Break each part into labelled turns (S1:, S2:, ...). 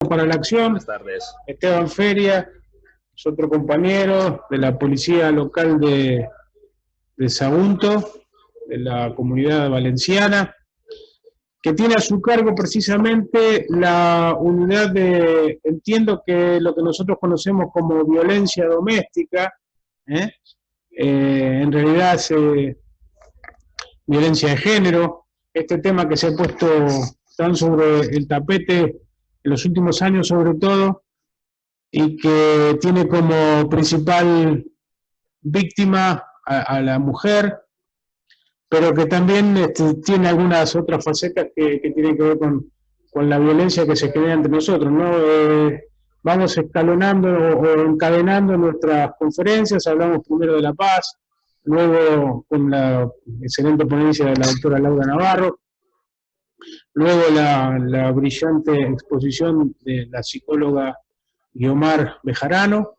S1: para la acción.
S2: Buenas tardes.
S1: Esteban Feria es otro compañero de la policía local de Sagunto, de la comunidad valenciana, que tiene a su cargo precisamente la unidad de, entiendo que lo que nosotros conocemos como violencia doméstica, en realidad es violencia de género, este tema que se ha puesto tan sobre el tapete en los últimos años sobre todo, y que tiene como principal víctima a la mujer, pero que también tiene algunas otras facetas que tienen que ver con la violencia que se genera entre nosotros, ¿no? Vamos escalonando o encadenando nuestras conferencias, hablamos primero de la paz, luego con la excelente ponencia de la doctora Laura Navarro, luego la brillante exposición de la psicóloga Guiomar Bejarano,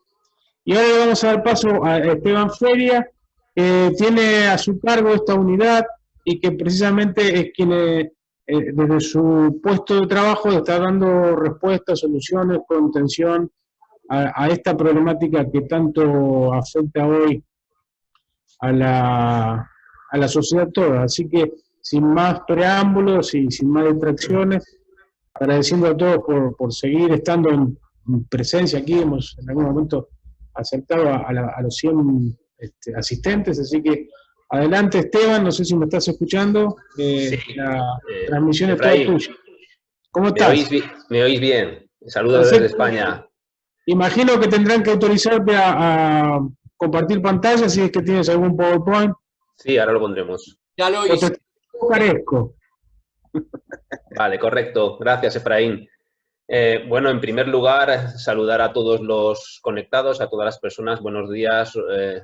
S1: y ahora le vamos a dar paso a Esteban Feria, que tiene a su cargo esta unidad y que precisamente es quien desde su puesto de trabajo está dando respuestas, soluciones, contención a esta problemática que tanto afecta hoy a la sociedad toda. Así que sin más preámbulos y sin más distracciones, agradeciendo a todos por seguir estando en presencia aquí. Hemos en algún momento acercado a los 100 asistentes, así que adelante Esteban, no sé si me estás escuchando,
S2: Sí,
S1: la transmisión es toda
S2: Efraín,
S1: tuya. ¿Cómo estás?
S2: ¿Me oís bien? Saludos desde
S1: Perfecto.
S2: España.
S1: Imagino que tendrán que autorizarte a compartir pantalla si es que tienes algún PowerPoint.
S2: Sí, ahora lo pondremos.
S3: Ya lo
S1: O te
S3: hice.
S1: parezco.
S2: Vale, correcto. Gracias, Efraín. Bueno, en primer lugar, saludar a todos los conectados, a todas las personas. Buenos días,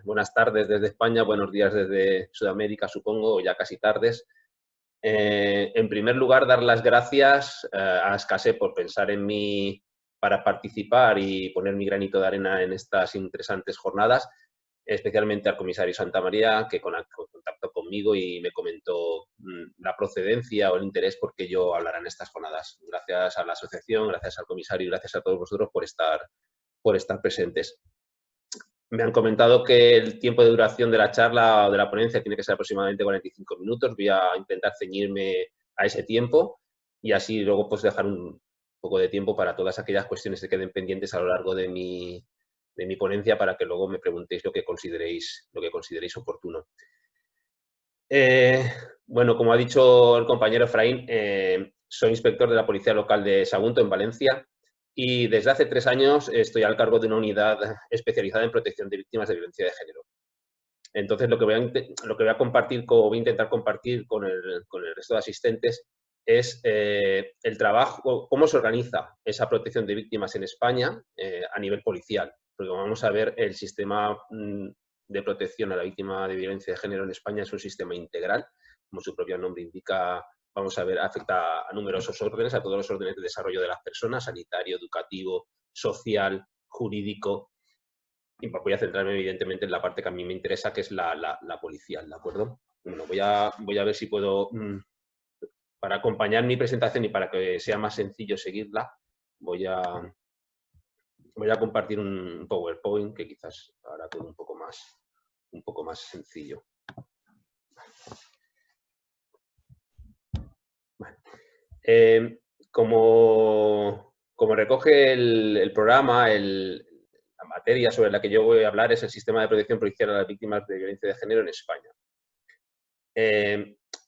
S2: buenas tardes desde España, buenos días desde Sudamérica, supongo, o ya casi tardes. En primer lugar, dar las gracias a Escasé por pensar en mí para participar y poner mi granito de arena en estas interesantes jornadas, especialmente al comisario Santamaría, que contactó conmigo y me comentó la procedencia o el interés por que yo hablara en estas jornadas. Gracias a la asociación, gracias al comisario y gracias a todos vosotros por estar presentes. Me han comentado que el tiempo de duración de la charla o de la ponencia tiene que ser aproximadamente 45 minutos. Voy a intentar ceñirme a ese tiempo y así luego pues dejar un poco de tiempo para todas aquellas cuestiones que queden pendientes a lo largo de mi ponencia, para que luego me preguntéis lo que consideréis oportuno. Bueno, como ha dicho el compañero Efraín, soy inspector de la Policía Local de Sagunto, en Valencia, y desde hace 3 años estoy al cargo de una unidad especializada en protección de víctimas de violencia de género. Entonces, lo que voy a compartir, voy a intentar compartir con el resto de asistentes, es el trabajo, cómo se organiza esa protección de víctimas en España a nivel policial. Porque vamos a ver, el sistema de protección a la víctima de violencia de género en España es un sistema integral, como su propio nombre indica. Vamos a ver, afecta a numerosos órdenes, a todos los órdenes de desarrollo de las personas: sanitario, educativo, social, jurídico. Y voy a centrarme evidentemente en la parte que a mí me interesa, que es la policial, ¿de acuerdo? Bueno, voy a ver si puedo, para acompañar mi presentación y para que sea más sencillo seguirla, voy a compartir un PowerPoint que quizás hará todo un poco más sencillo. Vale. Como recoge el programa, la materia sobre la que yo voy a hablar es el sistema de protección policial a las víctimas de violencia de género en España.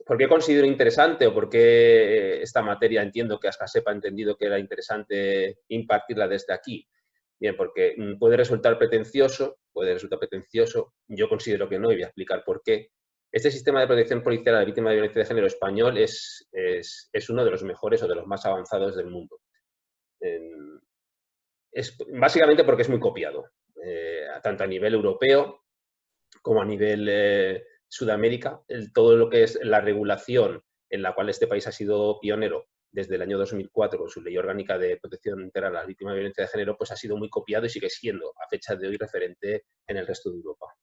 S2: ¿Por qué considero interesante o por qué esta materia entiendo que Escasep ha entendido que era interesante impartirla desde aquí? Bien, porque puede resultar pretencioso, yo considero que no, y voy a explicar por qué. Este sistema de protección policial a la víctima de violencia de género español es uno de los mejores o de los más avanzados del mundo. Básicamente porque es muy copiado, tanto a nivel europeo como a nivel Sudamérica. Todo lo que es la regulación en la cual este país ha sido pionero desde el año 2004 con su Ley Orgánica de Protección Integral a las Víctimas de Violencia de Género, pues ha sido muy copiado y sigue siendo a fecha de hoy referente en el resto de Europa.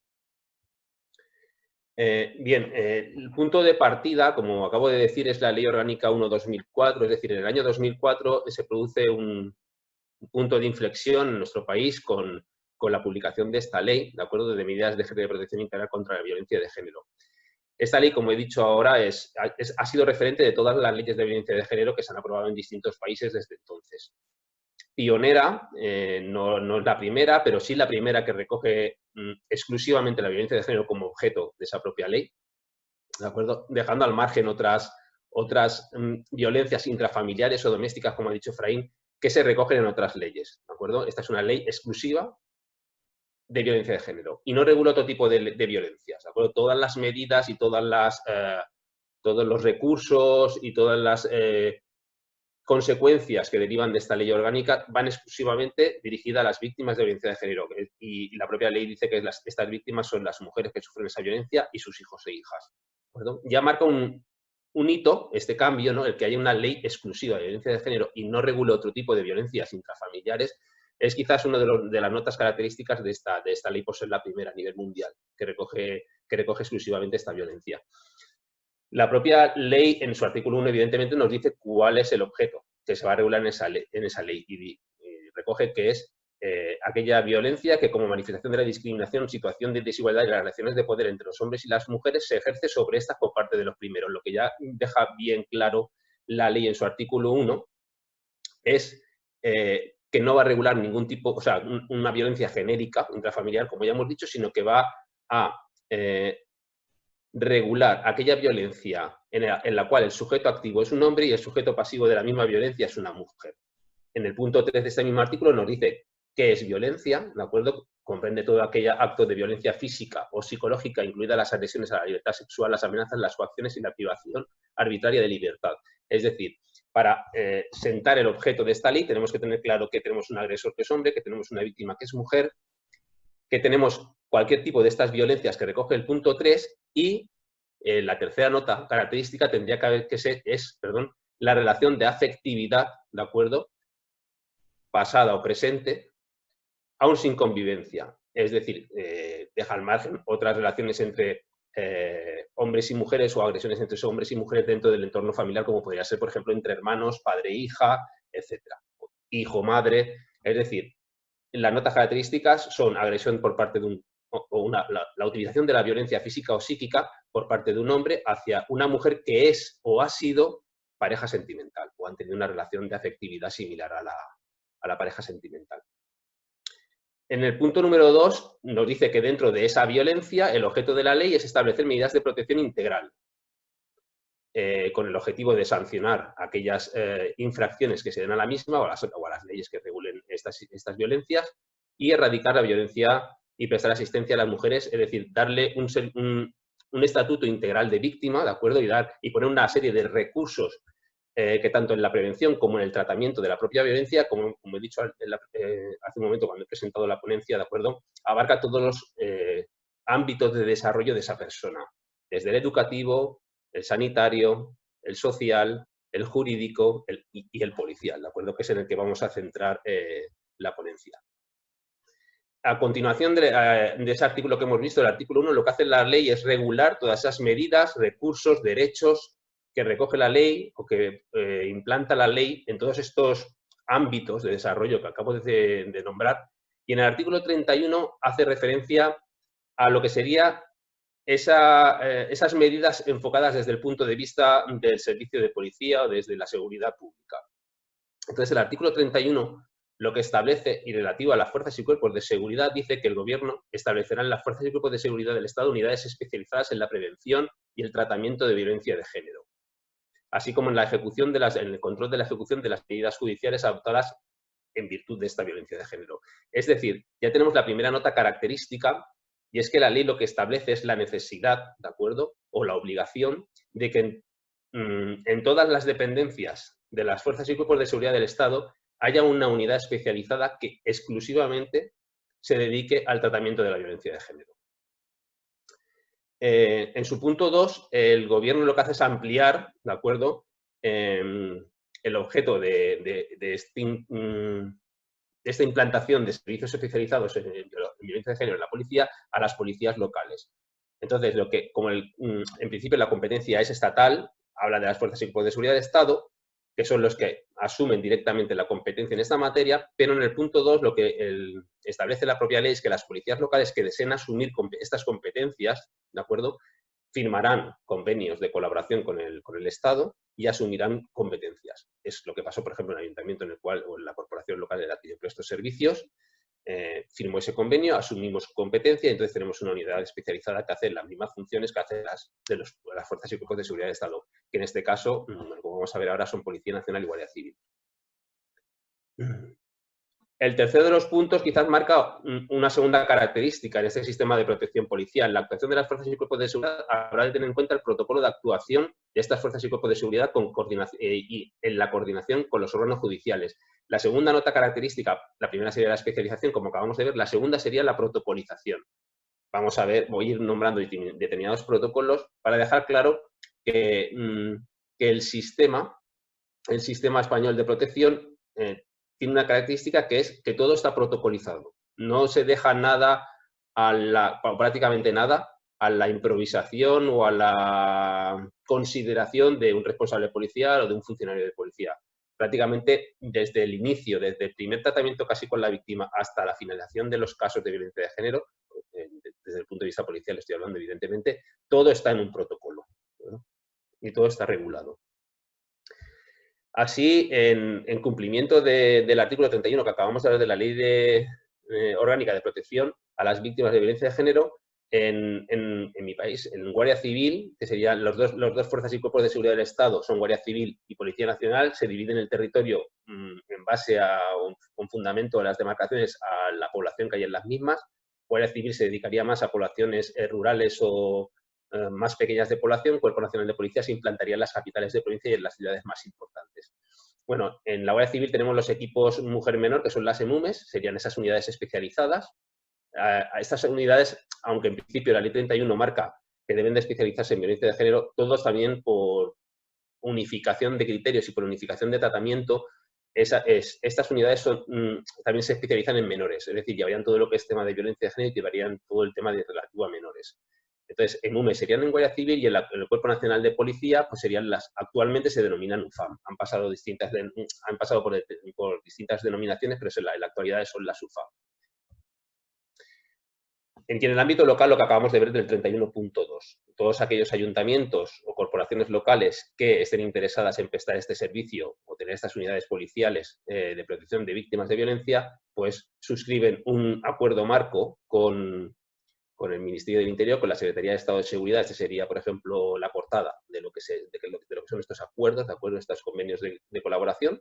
S2: Bien, el punto de partida, como acabo de decir, es la Ley Orgánica 1/2004, es decir, en el año 2004 se produce un punto de inflexión en nuestro país con la publicación de esta ley, ¿de acuerdo?, de medidas de protección integral contra la violencia de género. Esta ley, como he dicho ahora, ha sido referente de todas las leyes de violencia de género que se han aprobado en distintos países desde entonces. Pionera, no es la primera, pero sí la primera que recoge exclusivamente la violencia de género como objeto de esa propia ley, ¿de acuerdo?, dejando al margen otras violencias intrafamiliares o domésticas, como ha dicho Efraín, que se recogen en otras leyes, ¿de acuerdo? Esta es una ley exclusiva de violencia de género y no regula otro tipo de violencias, ¿de acuerdo? Todas las medidas y todos los recursos y todas las consecuencias que derivan de esta ley orgánica van exclusivamente dirigidas a las víctimas de violencia de género, y la propia ley dice que estas víctimas son las mujeres que sufren esa violencia y sus hijos e hijas, ¿de acuerdo? Ya marca un hito este cambio, ¿no?, el que haya una ley exclusiva de violencia de género y no regule otro tipo de violencias intrafamiliares. Es quizás una de las notas características de esta ley, por ser la primera a nivel mundial que recoge exclusivamente esta violencia. La propia ley, en su artículo 1, evidentemente, nos dice cuál es el objeto que se va a regular en esa ley y recoge que es aquella violencia que, como manifestación de la discriminación, situación de desigualdad y las relaciones de poder entre los hombres y las mujeres, se ejerce sobre estas por parte de los primeros. Lo que ya deja bien claro la ley en su artículo 1 es que no va a regular ningún tipo, o sea, una violencia genérica intrafamiliar, como ya hemos dicho, sino que va a regular aquella violencia en la cual el sujeto activo es un hombre y el sujeto pasivo de la misma violencia es una mujer. En el punto 3 de este mismo artículo nos dice qué es violencia, ¿de acuerdo? Comprende todo aquel acto de violencia física o psicológica, incluidas las agresiones a la libertad sexual, las amenazas, las coacciones y la privación arbitraria de libertad. Es decir, para sentar el objeto de esta ley tenemos que tener claro que tenemos un agresor que es hombre, que tenemos una víctima que es mujer, que tenemos cualquier tipo de estas violencias que recoge el punto 3 y la tercera nota característica tendría que ser la relación de afectividad, ¿de acuerdo?, pasada o presente, aún sin convivencia. Es decir, deja al margen otras relaciones entre hombres y mujeres o agresiones entre hombres y mujeres dentro del entorno familiar, como podría ser, por ejemplo, entre hermanos, padre e hija, etcétera, hijo-madre. Es decir, las notas características son agresión por parte de la utilización de la violencia física o psíquica por parte de un hombre hacia una mujer que es o ha sido pareja sentimental o han tenido una relación de afectividad similar a la pareja sentimental. En el punto número 2 nos dice que dentro de esa violencia el objeto de la ley es establecer medidas de protección integral con el objetivo de sancionar aquellas infracciones que se den a la misma o a las leyes que regulen estas violencias y erradicar la violencia y prestar asistencia a las mujeres, es decir, darle un estatuto integral de víctima, ¿de acuerdo? Y poner una serie de recursos que tanto en la prevención como en el tratamiento de la propia violencia, como he dicho hace un momento cuando he presentado la ponencia, ¿de acuerdo?, abarca todos los ámbitos de desarrollo de esa persona, desde el educativo, el sanitario, el social, el jurídico y el policial, ¿de acuerdo?, que es en el que vamos a centrar la ponencia. A continuación de ese artículo que hemos visto, el artículo 1, lo que hace la ley es regular todas esas medidas, recursos, derechos que recoge la ley o que implanta la ley en todos estos ámbitos de desarrollo que acabo de nombrar. Y en el artículo 31 hace referencia a lo que sería esas medidas enfocadas desde el punto de vista del servicio de policía o desde la seguridad pública. Entonces, el artículo 31 lo que establece, y relativo a las fuerzas y cuerpos de seguridad, dice que el Gobierno establecerá en las fuerzas y cuerpos de seguridad del Estado unidades especializadas en la prevención y el tratamiento de violencia de género, así como en el control de la ejecución de las medidas judiciales adoptadas en virtud de esta violencia de género. Es decir, ya tenemos la primera nota característica, y es que la ley lo que establece es la necesidad, ¿de acuerdo?, o la obligación de que en todas las dependencias de las fuerzas y cuerpos de seguridad del Estado haya una unidad especializada que exclusivamente se dedique al tratamiento de la violencia de género. En su punto 2, el Gobierno lo que hace es ampliar, ¿de acuerdo?, el objeto de esta implantación de servicios especializados en violencia de género en la policía a las policías locales. Entonces, como en principio la competencia es estatal, habla de las fuerzas y cuerpos de seguridad del Estado, que son los que asumen directamente la competencia en esta materia, pero en el punto 2 lo que establece la propia ley es que las policías locales que deseen asumir estas competencias, ¿de acuerdo?, firmarán convenios de colaboración con el Estado y asumirán competencias. Es lo que pasó, por ejemplo, en el ayuntamiento en el cual, o en la corporación local en la que yo presto servicios, firmó ese convenio, asumimos competencia y entonces tenemos una unidad especializada que hace las mismas funciones que hacen las fuerzas y cuerpos de seguridad del Estado, que en este caso, como vamos a ver ahora, son Policía Nacional y Guardia Civil. El tercero de los puntos quizás marca una segunda característica en este sistema de protección policial. La actuación de las fuerzas y cuerpos de seguridad habrá de tener en cuenta el protocolo de actuación de estas fuerzas y cuerpos de seguridad y en la coordinación con los órganos judiciales. La segunda nota característica, la primera sería la especialización, como acabamos de ver, la segunda sería la protocolización. Vamos a ver, voy a ir nombrando determinados protocolos para dejar claro que el sistema español de protección tiene una característica que es que todo está protocolizado. No se deja nada, prácticamente nada, a la improvisación o a la consideración de un responsable policial o de un funcionario de policía. Prácticamente desde el inicio, desde el primer tratamiento casi con la víctima hasta la finalización de los casos de violencia de género, desde el punto de vista policial estoy hablando evidentemente, todo está en un protocolo, ¿no? Y todo está regulado. Así, en cumplimiento del artículo 31 que acabamos de hablar de la Ley Orgánica de Protección a las Víctimas de Violencia de Género, en mi país, en Guardia Civil, que serían los dos fuerzas y cuerpos de seguridad del Estado, son Guardia Civil y Policía Nacional, se dividen el territorio en base a un fundamento de las demarcaciones a la población que hay en las mismas. Guardia Civil se dedicaría más a poblaciones rurales o más pequeñas de población. Cuerpo Nacional de Policía se implantaría en las capitales de provincia y en las ciudades más importantes. Bueno, en la Guardia Civil tenemos los equipos mujer menor, que son las EMUMES, serían esas unidades especializadas. A estas unidades, aunque en principio la Ley 31 marca que deben de especializarse en violencia de género, todos también por unificación de criterios y por unificación de tratamiento, estas unidades también se especializan en menores, es decir, llevarían todo lo que es tema de violencia de género y llevarían todo el tema relativo a menores. Entonces, en UME serían en Guardia Civil y en el Cuerpo Nacional de Policía, pues serían actualmente se denominan UFAM. Han pasado por distintas denominaciones, pero en la actualidad son las UFAM. En el ámbito local, lo que acabamos de ver del 31.2, todos aquellos ayuntamientos o corporaciones locales que estén interesadas en prestar este servicio o tener estas unidades policiales de protección de víctimas de violencia, pues suscriben un acuerdo marco con el Ministerio del Interior, con la Secretaría de Estado de Seguridad. Este sería, por ejemplo, la portada de lo que son estos acuerdos, estos convenios de colaboración.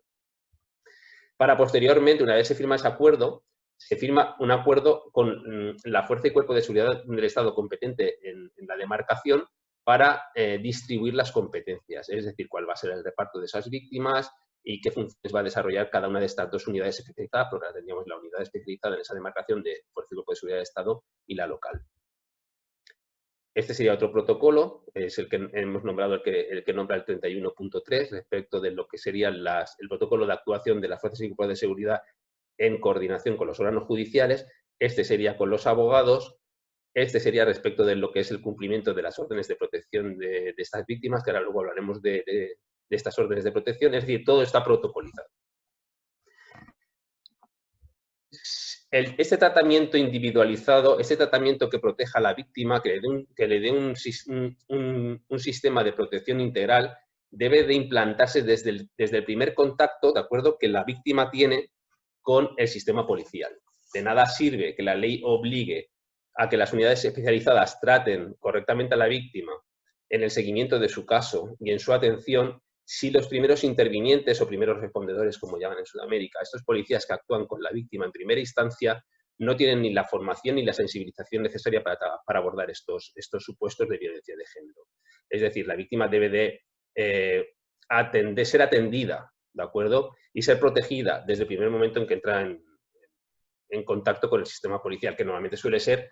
S2: Para posteriormente, una vez se firma ese acuerdo, se firma un acuerdo con la Fuerza y Cuerpo de Seguridad del Estado competente en la demarcación para distribuir las competencias, es decir, cuál va a ser el reparto de esas víctimas y qué funciones va a desarrollar cada una de estas dos unidades especializadas, porque ahora tendríamos la unidad especializada en esa demarcación de Fuerza y Cuerpo de Seguridad del Estado y la local. Este sería otro protocolo, es el que hemos nombrado, el que nombra el 31.3 respecto de lo que sería el protocolo de actuación de las fuerzas y cuerpos de seguridad en coordinación con los órganos judiciales. Este sería con los abogados. Este sería respecto de lo que es el cumplimiento de las órdenes de protección de estas víctimas, que ahora luego hablaremos de estas órdenes de protección. Es decir, todo está protocolizado. Este tratamiento individualizado, este tratamiento que proteja a la víctima, que le dé un sistema de protección integral, debe de implantarse desde el primer contacto, ¿de acuerdo?, que la víctima tiene con el sistema policial. De nada sirve que la ley obligue a que las unidades especializadas traten correctamente a la víctima en el seguimiento de su caso y en su atención, si los primeros intervinientes o primeros respondedores, como llaman en Sudamérica, estos policías que actúan con la víctima en primera instancia, no tienen ni la formación ni la sensibilización necesaria para abordar estos supuestos de violencia de género. Es decir, la víctima debe de ser atendida, ¿de acuerdo?, y ser protegida desde el primer momento en que entra en contacto con el sistema policial, que normalmente suele ser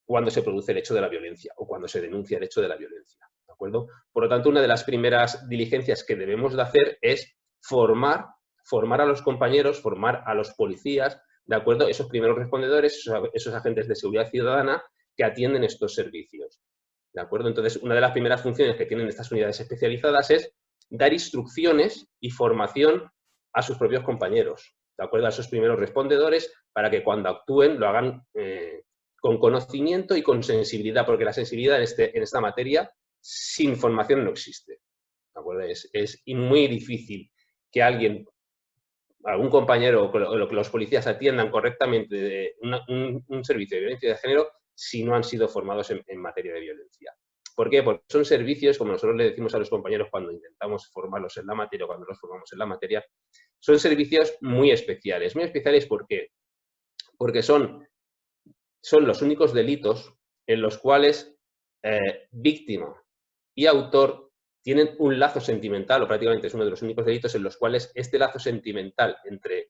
S2: cuando se produce el hecho de la violencia o cuando se denuncia el hecho de la violencia. ¿De acuerdo? Por lo tanto, una de las primeras diligencias que debemos de hacer es formar a los compañeros, formar a los policías, ¿de acuerdo?, esos primeros respondedores, esos agentes de seguridad ciudadana que atienden estos servicios. ¿De acuerdo? Entonces, una de las primeras funciones que tienen estas unidades especializadas es dar instrucciones y formación a sus propios compañeros, ¿de acuerdo? A esos primeros respondedores, para que cuando actúen lo hagan con conocimiento y con sensibilidad, porque la sensibilidad en esta materia sin formación no existe, ¿de acuerdo? Es muy difícil que algún compañero o que los policías atiendan correctamente un servicio de violencia de género si no han sido formados en materia de violencia. ¿Por qué? Porque son servicios, como nosotros le decimos a los compañeros cuando intentamos formarlos en la materia, cuando los formamos en la materia, son servicios muy especiales. Muy especiales, ¿por qué? Porque son los únicos delitos en los cuales víctima y autor tienen un lazo sentimental, o prácticamente es uno de los únicos delitos en los cuales este lazo sentimental entre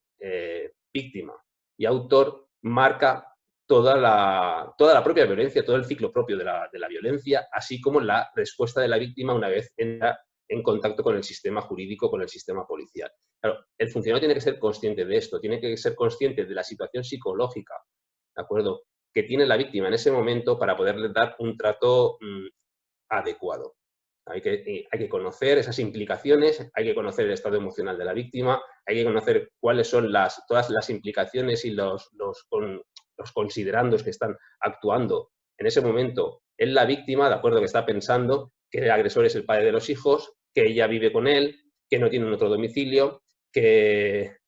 S2: víctima y autor marca toda la propia violencia, todo el ciclo propio de la violencia, así como la respuesta de la víctima una vez entra en contacto con el sistema jurídico, con el sistema policial. Claro, el funcionario tiene que ser consciente de esto, tiene que ser consciente de la situación psicológica, ¿de acuerdo?, que tiene la víctima en ese momento para poderle dar un trato adecuado. Hay que conocer esas implicaciones, hay que conocer el estado emocional de la víctima, hay que conocer cuáles son todas las implicaciones y los considerandos que están actuando en ese momento en la víctima, de acuerdo, que está pensando que el agresor es el padre de los hijos, que ella vive con él, que no tiene otro domicilio, que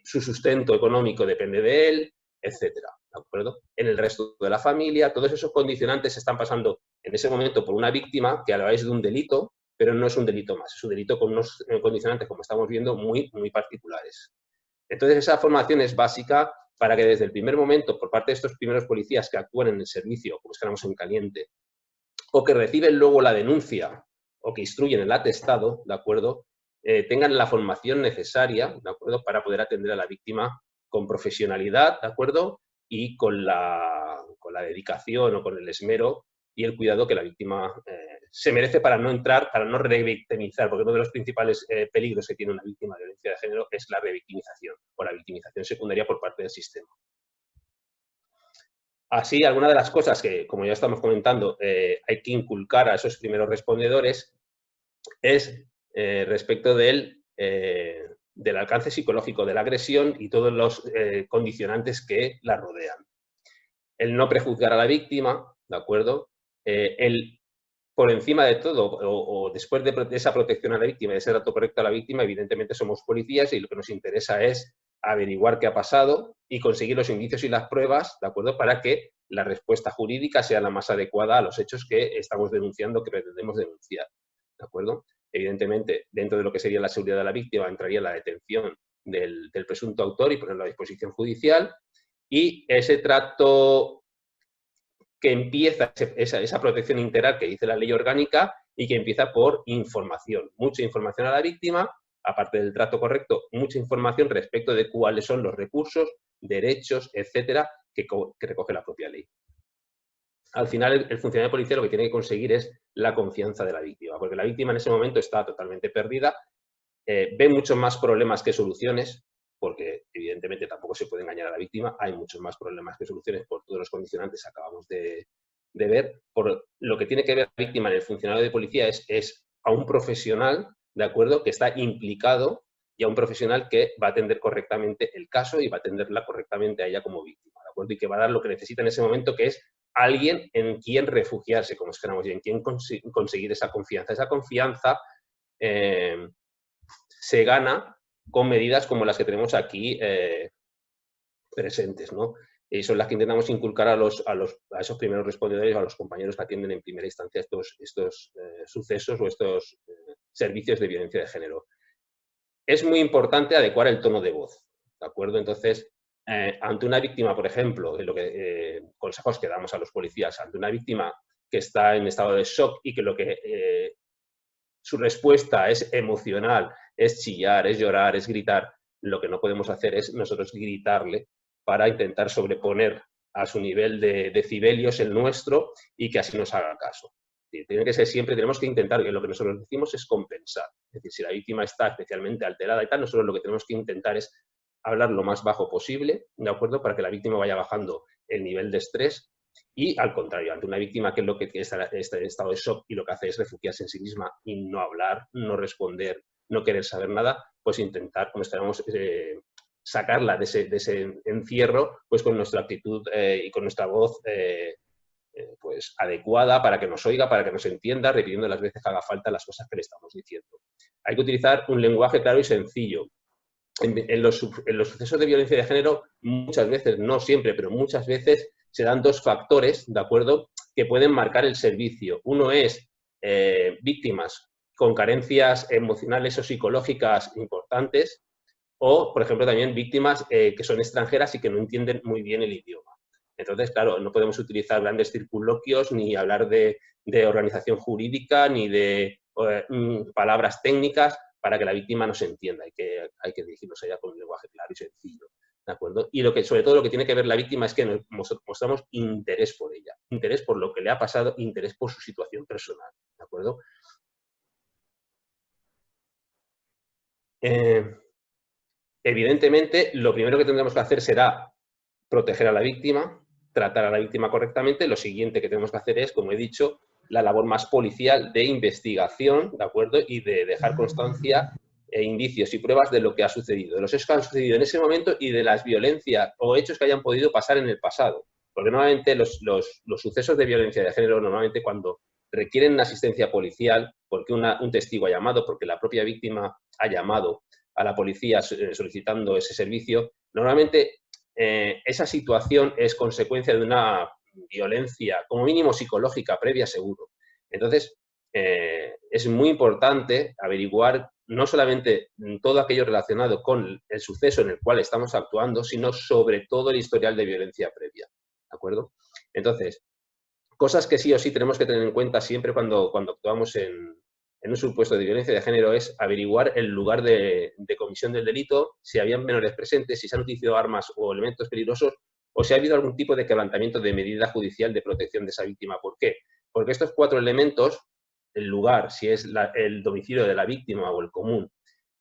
S2: su sustento económico depende de él, etcétera, ¿de acuerdo? En el resto de la familia, todos esos condicionantes están pasando en ese momento por una víctima que a la vez es de un delito, pero no es un delito más, es un delito con unos condicionantes, como estamos viendo, muy, muy particulares. Entonces, esa formación es básica para que desde el primer momento, por parte de estos primeros policías que actúan en el servicio, como estamos en caliente, o que reciben luego la denuncia, o que instruyen el atestado, ¿de acuerdo?, tengan la formación necesaria, ¿de acuerdo?, para poder atender a la víctima con profesionalidad, ¿de acuerdo?, y con la dedicación o con el esmero y el cuidado que la víctima se merece para no entrar, para no revictimizar, porque uno de los principales peligros que tiene una víctima de violencia de género es la revictimización o la victimización secundaria por parte del sistema. Así, algunas de las cosas que, como ya estamos comentando, hay que inculcar a esos primeros respondedores es respecto del alcance psicológico de la agresión y todos los condicionantes que la rodean. El no prejuzgar a la víctima, ¿de acuerdo? El, por encima de todo, o después de esa protección a la víctima y de ese trato correcto a la víctima, evidentemente somos policías y lo que nos interesa es averiguar qué ha pasado y conseguir los indicios y las pruebas, ¿de acuerdo?, para que la respuesta jurídica sea la más adecuada a los hechos que estamos denunciando, que pretendemos denunciar, ¿de acuerdo? Evidentemente, dentro de lo que sería la seguridad de la víctima, entraría la detención del presunto autor y ponerlo a disposición judicial, y ese trato que empieza, esa protección integral que dice la ley orgánica y que empieza por información, mucha información a la víctima, aparte del trato correcto, mucha información respecto de cuáles son los recursos, derechos, etcétera, que recoge la propia ley. Al final, el funcionario policial lo que tiene que conseguir es la confianza de la víctima, porque la víctima en ese momento está totalmente perdida, ve muchos más problemas que soluciones, porque evidentemente tampoco se puede engañar a la víctima, hay muchos más problemas que soluciones por todos los condicionantes que acabamos de ver. Por lo que tiene que ver la víctima en el funcionario de policía es a un profesional, ¿de acuerdo?, que está implicado, y a un profesional que va a atender correctamente el caso y va a atenderla correctamente a ella como víctima, ¿de acuerdo?, y que va a dar lo que necesita en ese momento, que es alguien en quien refugiarse, como esperamos, y en quien conseguir esa confianza. Esa confianza se gana con medidas como las que tenemos aquí presentes, ¿no? Y son las que intentamos inculcar a esos primeros respondedores, a los compañeros que atienden en primera instancia estos sucesos o estos servicios de violencia de género. Es muy importante adecuar el tono de voz, ¿de acuerdo? Entonces, ante una víctima, por ejemplo, consejos que damos a los policías, ante una víctima que está en estado de shock y que su respuesta es emocional, es chillar, es llorar, es gritar, lo que no podemos hacer es nosotros gritarle para intentar sobreponer a su nivel de decibelios el nuestro y que así nos haga caso. Tiene que ser siempre, tenemos que intentar, que lo que nosotros decimos es compensar. Es decir, si la víctima está especialmente alterada y tal, nosotros lo que tenemos que intentar es hablar lo más bajo posible, ¿de acuerdo?, para que la víctima vaya bajando el nivel de estrés Y al contrario, ante una víctima que es lo que está en estado de shock y lo que hace es refugiarse en sí misma y no hablar, no responder, no querer saber nada, pues intentar, como esperamos, sacarla de ese encierro, pues con nuestra actitud y con nuestra voz pues adecuada para que nos oiga, para que nos entienda, repitiendo las veces que haga falta las cosas que le estamos diciendo. Hay que utilizar un lenguaje claro y sencillo. En los sucesos de violencia de género, muchas veces, no siempre, pero muchas veces se dan dos factores, ¿de acuerdo?, que pueden marcar el servicio. Uno es víctimas con carencias emocionales o psicológicas importantes, o, por ejemplo, también víctimas que son extranjeras y que no entienden muy bien el idioma. Entonces, claro, no podemos utilizar grandes circunloquios, ni hablar de organización jurídica, ni de palabras técnicas para que la víctima nos entienda. Hay que dirigirnos allá con un lenguaje claro y sencillo, ¿de acuerdo? Y sobre todo lo que tiene que ver la víctima es que nos mostramos interés por ella, interés por lo que le ha pasado, interés por su situación personal, ¿de acuerdo? Evidentemente, lo primero que tendremos que hacer será proteger a la víctima, tratar a la víctima correctamente. Lo siguiente que tenemos que hacer es, como he dicho, la labor más policial de investigación, ¿de acuerdo? Y de dejar constancia e indicios y pruebas de lo que ha sucedido, de los hechos que han sucedido en ese momento y de las violencias o hechos que hayan podido pasar en el pasado. Porque normalmente los sucesos de violencia de género, normalmente cuando requieren una asistencia policial, porque un testigo ha llamado, porque la propia víctima ha llamado a la policía solicitando ese servicio, normalmente esa situación es consecuencia de una violencia, como mínimo psicológica, previa seguro. Entonces, es muy importante averiguar no solamente todo aquello relacionado con el suceso en el cual estamos actuando, sino sobre todo el historial de violencia previa, ¿de acuerdo? Entonces, cosas que sí o sí tenemos que tener en cuenta siempre cuando actuamos en un supuesto de violencia de género es averiguar el lugar de comisión del delito, si habían menores presentes, si se han utilizado armas o elementos peligrosos, o si ha habido algún tipo de quebrantamiento de medida judicial de protección de esa víctima. ¿Por qué? Porque estos 4 elementos, el lugar, si es el domicilio de la víctima o el común,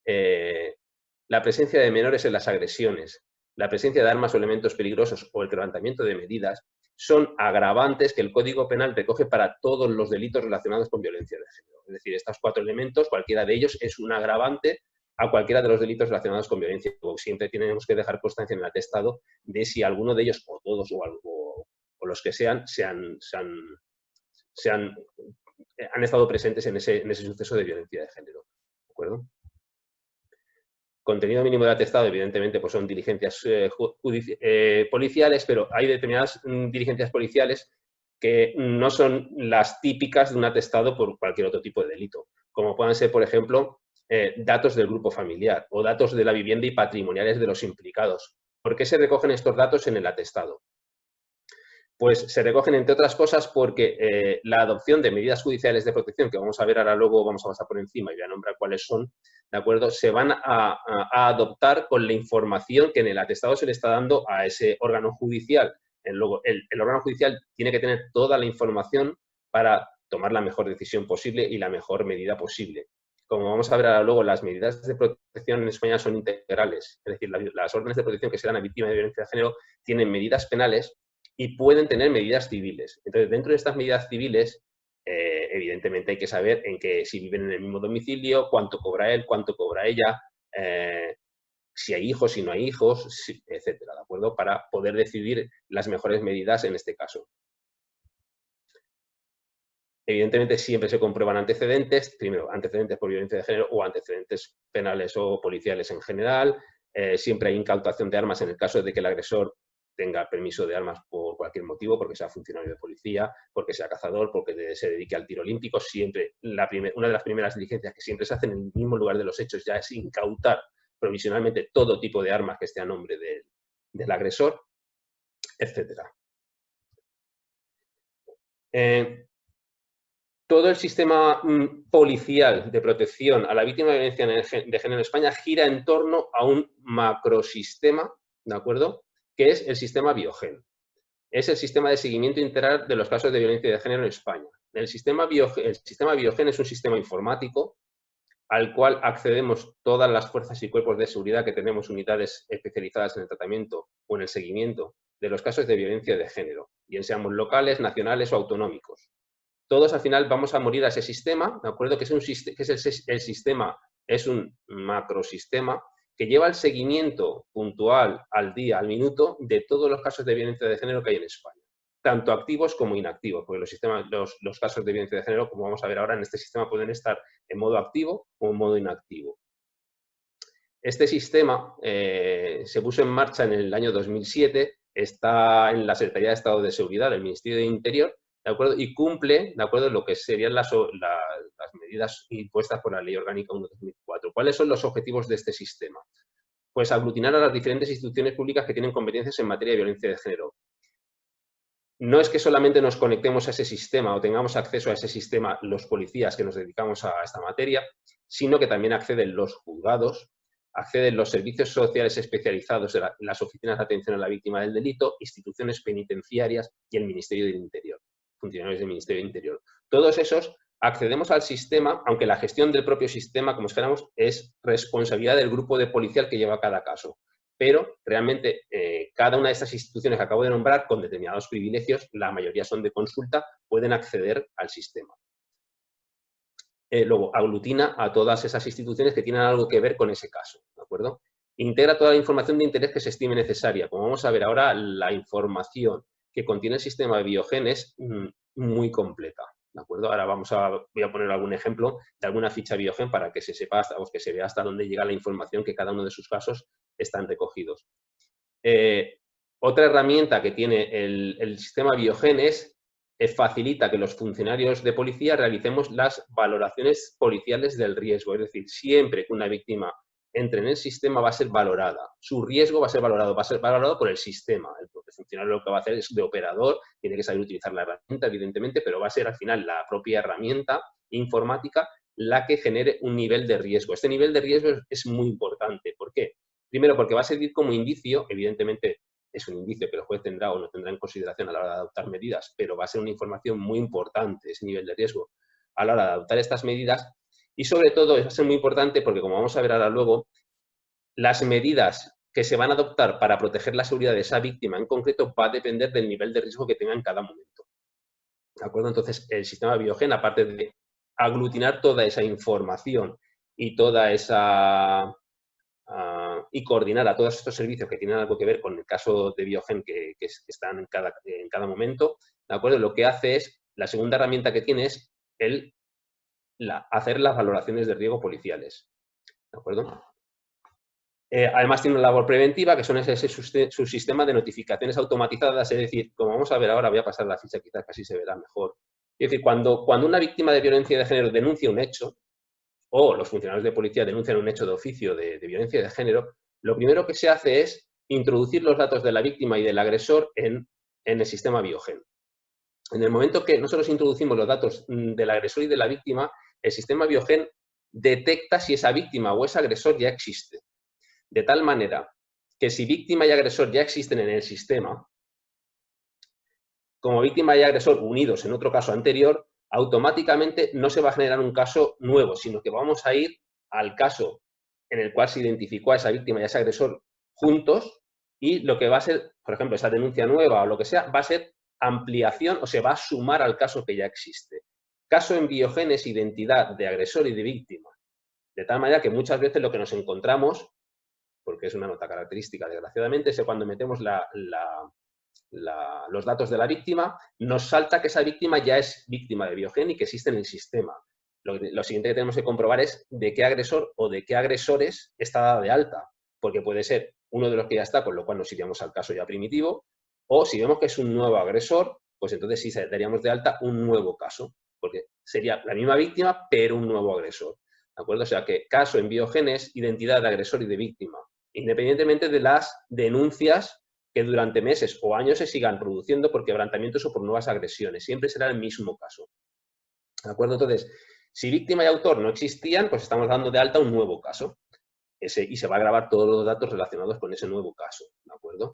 S2: la presencia de menores en las agresiones, la presencia de armas o elementos peligrosos o el quebrantamiento de medidas, son agravantes que el Código Penal recoge para todos los delitos relacionados con violencia de género. Es decir, estos 4 elementos, cualquiera de ellos es un agravante a cualquiera de los delitos relacionados con violencia. Siempre tenemos que dejar constancia en el atestado de si alguno de ellos, o todos, o los que sean, han estado presentes en ese suceso de violencia de género. ¿De acuerdo? Contenido mínimo de atestado, evidentemente, pues son diligencias policiales, pero hay determinadas diligencias policiales que no son las típicas de un atestado por cualquier otro tipo de delito, como puedan ser, por ejemplo, datos del grupo familiar o datos de la vivienda y patrimoniales de los implicados. ¿Por qué se recogen estos datos en el atestado? Pues se recogen, entre otras cosas, porque la adopción de medidas judiciales de protección, que vamos a ver ahora luego, vamos a pasar por encima y voy a nombrar cuáles son, ¿de acuerdo? Se van a adoptar con la información que en el atestado se le está dando a ese órgano judicial. Luego, el órgano judicial tiene que tener toda la información para tomar la mejor decisión posible y la mejor medida posible. Como vamos a ver ahora luego, las medidas de protección en España son integrales. Es decir, las órdenes de protección que se dan a víctimas de violencia de género tienen medidas penales y pueden tener medidas civiles. Entonces, dentro de estas medidas civiles, evidentemente hay que saber si viven en el mismo domicilio, cuánto cobra él, cuánto cobra ella, si hay hijos, si no hay hijos, etcétera, ¿de acuerdo? Para poder decidir las mejores medidas en este caso. Evidentemente, siempre se comprueban antecedentes, primero, antecedentes por violencia de género o antecedentes penales o policiales en general. Siempre hay incautación de armas en el caso de que el agresor tenga permiso de armas por cualquier motivo, porque sea funcionario de policía, porque sea cazador, porque se dedique al tiro olímpico. Siempre, una de las primeras diligencias que siempre se hacen en el mismo lugar de los hechos ya es incautar provisionalmente todo tipo de armas que esté a nombre del agresor, etcétera. Todo el sistema policial de protección a la víctima de violencia de género en España gira en torno a un macrosistema, ¿de acuerdo?, que es el sistema Biogen. Es el sistema de seguimiento integral de los casos de violencia de género en España. El sistema Biogen es un sistema informático al cual accedemos todas las fuerzas y cuerpos de seguridad que tenemos unidades especializadas en el tratamiento o en el seguimiento de los casos de violencia de género. bien seamos locales, nacionales o autonómicos. Todos al final vamos a morir a ese sistema, ¿de acuerdo? Que es el sistema, es un macrosistema que lleva el seguimiento puntual al día, al minuto, de todos los casos de violencia de género que hay en España, tanto activos como inactivos, porque los casos de violencia de género, como vamos a ver ahora, en este sistema pueden estar en modo activo o en modo inactivo. Este sistema se puso en marcha en el año 2007, está en la Secretaría de Estado de Seguridad del Ministerio de Interior, ¿de acuerdo? Y cumple, ¿de acuerdo?, lo que serían las medidas impuestas por la Ley Orgánica 1/2004. ¿Cuáles son los objetivos de este sistema? Pues aglutinar a las diferentes instituciones públicas que tienen competencias en materia de violencia de género. No es que solamente nos conectemos a ese sistema o tengamos acceso a ese sistema los policías que nos dedicamos a esta materia, sino que también acceden los juzgados, acceden los servicios sociales especializados de las oficinas de atención a la víctima del delito, instituciones penitenciarias y el Ministerio del Interior, funcionarios del Ministerio del Interior. Todos esos accedemos al sistema, aunque la gestión del propio sistema, como esperamos, es responsabilidad del grupo de policial que lleva cada caso. Pero realmente cada una de estas instituciones que acabo de nombrar, con determinados privilegios, la mayoría son de consulta, pueden acceder al sistema. Luego, aglutina a todas esas instituciones que tienen algo que ver con ese caso, ¿de acuerdo? Integra toda la información de interés que se estime necesaria. Como vamos a ver ahora, la información que contiene el sistema de Biogen es muy completa, ¿de acuerdo? Ahora voy a poner algún ejemplo de alguna ficha Biogen para que se sepa o que se vea hasta dónde llega la información que cada uno de sus casos están recogidos. Otra herramienta que tiene el sistema Biogen facilita que los funcionarios de policía realicemos las valoraciones policiales del riesgo. Es decir, siempre que una víctima entre en el sistema va a ser valorada. Su riesgo va a ser valorado por el sistema. El propio funcionario lo que va a hacer es de operador, tiene que saber utilizar la herramienta, evidentemente, pero va a ser al final la propia herramienta informática la que genere un nivel de riesgo. Este nivel de riesgo es muy importante. ¿Por qué? Primero, porque va a servir como indicio, evidentemente, es un indicio que el juez tendrá o no tendrá en consideración a la hora de adoptar medidas, pero va a ser una información muy importante, ese nivel de riesgo, a la hora de adoptar estas medidas. Y sobre todo, va a ser muy importante porque, como vamos a ver ahora luego, las medidas que se van a adoptar para proteger la seguridad de esa víctima en concreto va a depender del nivel de riesgo que tenga en cada momento. ¿De acuerdo? Entonces, el sistema Biogen, aparte de aglutinar toda esa información y toda esa... y coordinar a todos estos servicios que tienen algo que ver con el caso de Biogen que están en cada momento, ¿de acuerdo? Lo que hace es, la segunda herramienta que tiene es hacer las valoraciones de riesgo policiales, ¿de acuerdo? Además tiene una labor preventiva, que son ese subsistema de notificaciones automatizadas, es decir, como vamos a ver ahora, voy a pasar la ficha, quizás casi se verá mejor. Es decir, cuando una víctima de violencia de género denuncia un hecho, o los funcionarios de policía denuncian un hecho de oficio de violencia de género, lo primero que se hace es introducir los datos de la víctima y del agresor en el sistema Biogen. En el momento que nosotros introducimos los datos del agresor y de la víctima, el sistema Biogen detecta si esa víctima o ese agresor ya existe. De tal manera que si víctima y agresor ya existen en el sistema, como víctima y agresor unidos en otro caso anterior, automáticamente no se va a generar un caso nuevo, sino que vamos a ir al caso en el cual se identificó a esa víctima y a ese agresor juntos y lo que va a ser, por ejemplo, esa denuncia nueva o lo que sea, va a ser ampliación o se va a sumar al caso que ya existe. Caso en Biogen es identidad de agresor y de víctima. De tal manera que muchas veces lo que nos encontramos, porque es una nota característica, desgraciadamente, es que cuando metemos los datos de la víctima, nos salta que esa víctima ya es víctima de Biogen y que existe en el sistema. Lo siguiente que tenemos que comprobar es de qué agresor o de qué agresores está dada de alta, porque puede ser uno de los que ya está, con lo cual nos iríamos al caso ya primitivo, o si vemos que es un nuevo agresor, pues entonces sí daríamos de alta un nuevo caso, porque sería la misma víctima, pero un nuevo agresor. ¿De acuerdo? O sea que caso en Biogen es identidad de agresor y de víctima, independientemente de las denuncias que durante meses o años se sigan produciendo por quebrantamientos o por nuevas agresiones. Siempre será el mismo caso. ¿De acuerdo? Entonces, si víctima y autor no existían, pues estamos dando de alta un nuevo caso. Y se va a grabar todos los datos relacionados con ese nuevo caso. ¿De acuerdo?